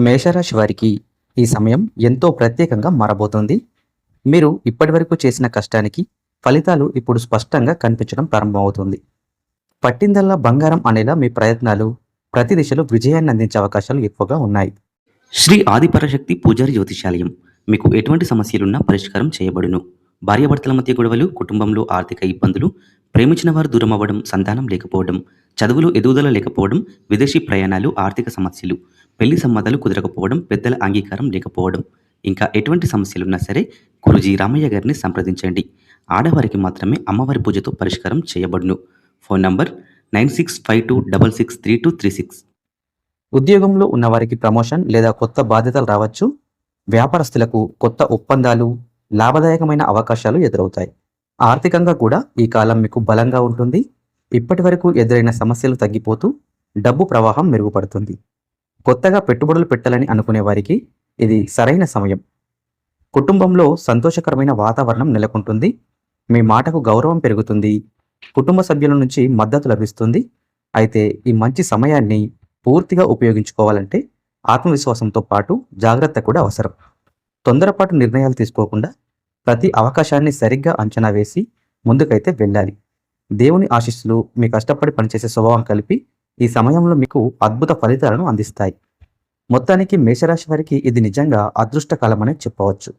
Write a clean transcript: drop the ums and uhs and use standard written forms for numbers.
మేషరాశి వారికి ఈ సమయం ఎంతో ప్రత్యేకంగా మారబోతోంది. మీరు ఇప్పటివరకు చేసిన కష్టానికి ఫలితాలు ఇప్పుడు స్పష్టంగా కనిపించడం ప్రారంభమవుతుంది. పట్టిందల్లా బంగారం అనేలా మీ ప్రయత్నాలు ప్రతి దిశలో విజయాన్ని అందించే అవకాశాలు ఎక్కువగా ఉన్నాయి. శ్రీ ఆదిపరాశక్తి పూజారి జ్యోతిషాలయం మీకు ఎటువంటి సమస్యలున్నా పరిష్కారం చేయబడును. భార్యాభర్తల మధ్య గొడవలు, కుటుంబంలో ఆర్థిక ఇబ్బందులు, ప్రేమించిన వారు దూరం అవ్వడం, సంతానం లేకపోవడం, చదువులో ఎదుగుదల లేకపోవడం, విదేశీ ప్రయాణాలు, ఆర్థిక సమస్యలు, పెళ్లి సంబంధాలు కుదరకపోవడం, పెద్దల అంగీకారం లేకపోవడం, ఇంకా ఎటువంటి సమస్యలున్నా సరే గురూజీ రామయ్య గారిని సంప్రదించండి. ఆడవారికి మాత్రమే అమ్మవారి పూజతో పరిష్కారం చేయబడును. Phone number 9652663236. ఉద్యోగంలో ఉన్నవారికి ప్రమోషన్ లేదా కొత్త బాధ్యతలు రావచ్చు. వ్యాపారస్తులకు కొత్త ఒప్పందాలు, లాభదాయకమైన అవకాశాలు ఎదురవుతాయి. ఆర్థికంగా కూడా ఈ కాలం మీకు బలంగా ఉంటుంది. ఇప్పటి వరకు ఎదురైన సమస్యలు తగ్గిపోతూ డబ్బు ప్రవాహం మెరుగుపడుతుంది. కొత్తగా పెట్టుబడులు పెట్టాలని అనుకునే వారికి ఇది సరైన సమయం. కుటుంబంలో సంతోషకరమైన వాతావరణం నెలకొంటుంది. మీ మాటకు గౌరవం పెరుగుతుంది. కుటుంబ సభ్యుల నుంచి మద్దతు లభిస్తుంది. అయితే ఈ మంచి సమయాన్ని పూర్తిగా ఉపయోగించుకోవాలంటే ఆత్మవిశ్వాసంతో పాటు జాగ్రత్త కూడా అవసరం. తొందరపాటు నిర్ణయాలు తీసుకోకుండా ప్రతి అవకాశాన్ని సరిగ్గా అంచనా వేసి ముందుకైతే వెళ్ళాలి. దేవుని ఆశీస్సులు మీ కష్టపడి పనిచేసే స్వభావం కలిపి ఈ సమయంలో మీకు అద్భుత ఫలితాలను అందిస్తాయి. మొత్తానికి మేషరాశి వారికి ఇది నిజంగా అదృష్ట కాలమనే చెప్పవచ్చు.